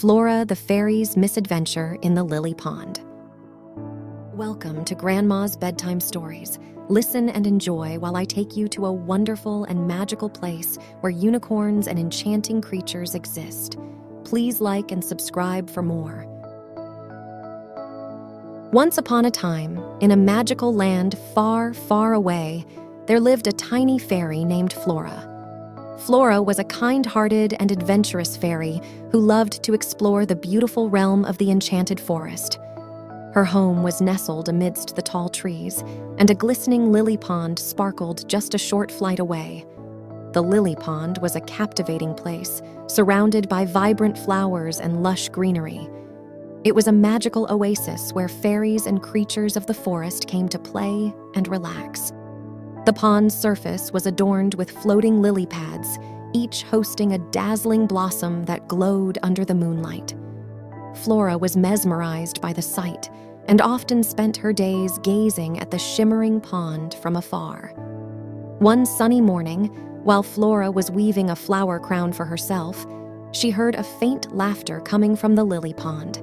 Flora the Fairy's Misadventure in the Lily Pond. Welcome to Grandma's Bedtime Stories. Listen and enjoy while I take you to a wonderful and magical place where unicorns and enchanting creatures exist. Please like and subscribe for more. Once upon a time, in a magical land far, far away, there lived a tiny fairy named Flora. Flora was a kind-hearted and adventurous fairy who loved to explore the beautiful realm of the enchanted forest. Her home was nestled amidst the tall trees, and a glistening lily pond sparkled just a short flight away. The lily pond was a captivating place, surrounded by vibrant flowers and lush greenery. It was a magical oasis where fairies and creatures of the forest came to play and relax. The pond's surface was adorned with floating lily pads, each hosting a dazzling blossom that glowed under the moonlight. Flora was mesmerized by the sight and often spent her days gazing at the shimmering pond from afar. One sunny morning, while Flora was weaving a flower crown for herself, she heard a faint laughter coming from the lily pond.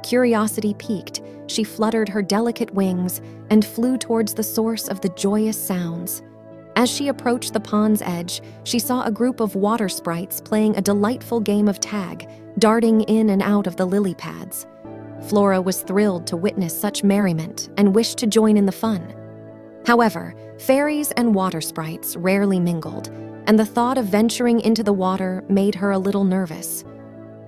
Curiosity piqued, she fluttered her delicate wings and flew towards the source of the joyous sounds. As she approached the pond's edge, she saw a group of water sprites playing a delightful game of tag, darting in and out of the lily pads. Flora was thrilled to witness such merriment and wished to join in the fun. However, fairies and water sprites rarely mingled, and the thought of venturing into the water made her a little nervous.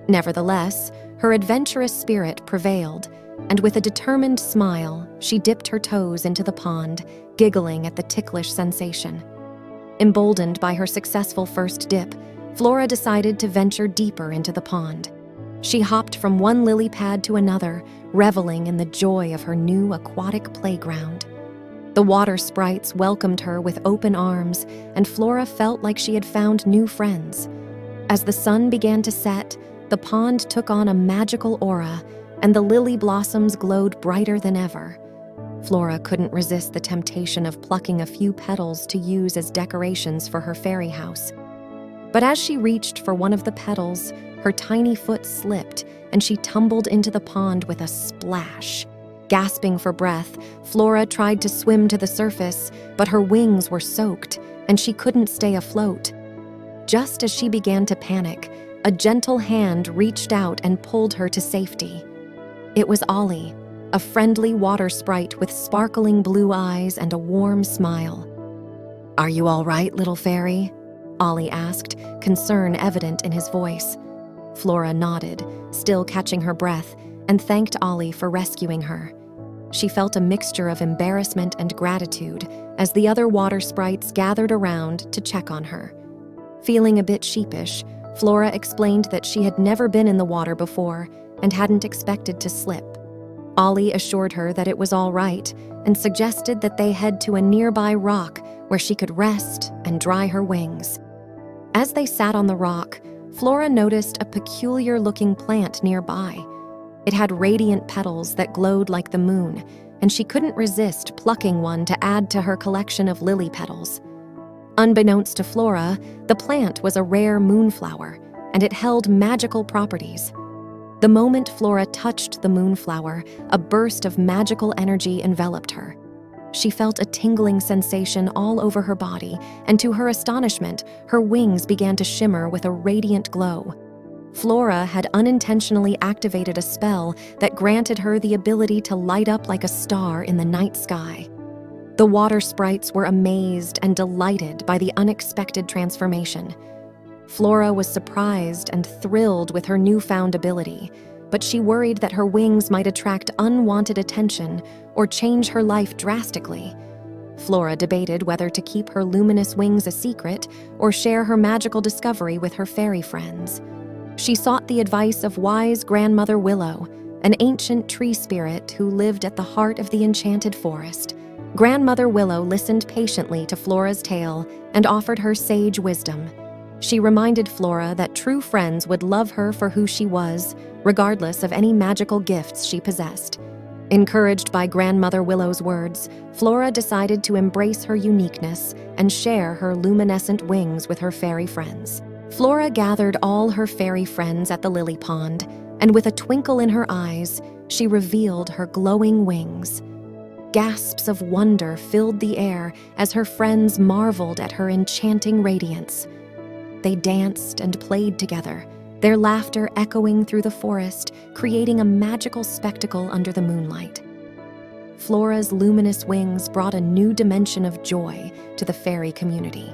Nevertheless, her adventurous spirit prevailed, and with a determined smile, she dipped her toes into the pond, giggling at the ticklish sensation. Emboldened by her successful first dip, Flora decided to venture deeper into the pond. She hopped from one lily pad to another, reveling in the joy of her new aquatic playground. The water sprites welcomed her with open arms, and Flora felt like she had found new friends. As the sun began to set, the pond took on a magical aura, and the lily blossoms glowed brighter than ever. Flora couldn't resist the temptation of plucking a few petals to use as decorations for her fairy house. But as she reached for one of the petals, her tiny foot slipped, and she tumbled into the pond with a splash. Gasping for breath, Flora tried to swim to the surface, but her wings were soaked, and she couldn't stay afloat. Just as she began to panic, a gentle hand reached out and pulled her to safety. It was Ollie, a friendly water sprite with sparkling blue eyes and a warm smile. "Are you all right, little fairy?" Ollie asked, concern evident in his voice. Flora nodded, still catching her breath, and thanked Ollie for rescuing her. She felt a mixture of embarrassment and gratitude as the other water sprites gathered around to check on her. Feeling a bit sheepish, Flora explained that she had never been in the water before and hadn't expected to slip. Ollie assured her that it was all right and suggested that they head to a nearby rock where she could rest and dry her wings. As they sat on the rock, Flora noticed a peculiar-looking plant nearby. It had radiant petals that glowed like the moon, and she couldn't resist plucking one to add to her collection of lily petals. Unbeknownst to Flora, the plant was a rare moonflower, and it held magical properties. The moment Flora touched the moonflower, a burst of magical energy enveloped her. She felt a tingling sensation all over her body, and to her astonishment, her wings began to shimmer with a radiant glow. Flora had unintentionally activated a spell that granted her the ability to light up like a star in the night sky. The water sprites were amazed and delighted by the unexpected transformation. Flora was surprised and thrilled with her newfound ability, but she worried that her wings might attract unwanted attention or change her life drastically. Flora debated whether to keep her luminous wings a secret or share her magical discovery with her fairy friends. She sought the advice of wise Grandmother Willow, an ancient tree spirit who lived at the heart of the enchanted forest. Grandmother Willow listened patiently to Flora's tale and offered her sage wisdom. She reminded Flora that true friends would love her for who she was, regardless of any magical gifts she possessed. Encouraged by Grandmother Willow's words, Flora decided to embrace her uniqueness and share her luminescent wings with her fairy friends. Flora gathered all her fairy friends at the lily pond, and with a twinkle in her eyes, she revealed her glowing wings. Gasps of wonder filled the air as her friends marveled at her enchanting radiance. They danced and played together, their laughter echoing through the forest, creating a magical spectacle under the moonlight. Flora's luminous wings brought a new dimension of joy to the fairy community.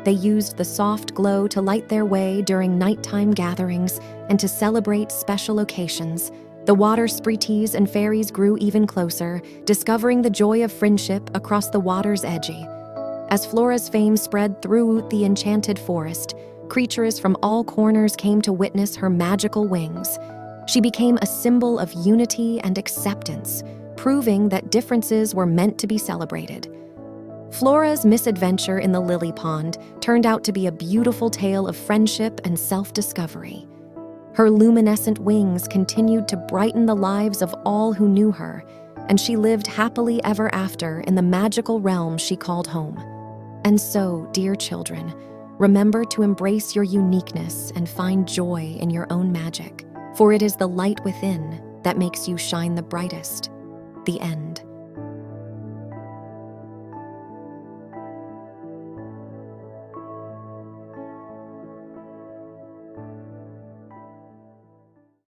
They used the soft glow to light their way during nighttime gatherings and to celebrate special occasions. The water sprites and fairies grew even closer, discovering the joy of friendship across the water's edge. As Flora's fame spread through the enchanted forest, creatures from all corners came to witness her magical wings. She became a symbol of unity and acceptance, proving that differences were meant to be celebrated. Flora's misadventure in the lily pond turned out to be a beautiful tale of friendship and self-discovery. Her luminescent wings continued to brighten the lives of all who knew her, and she lived happily ever after in the magical realm she called home. And so, dear children, remember to embrace your uniqueness and find joy in your own magic, for it is the light within that makes you shine the brightest. The end.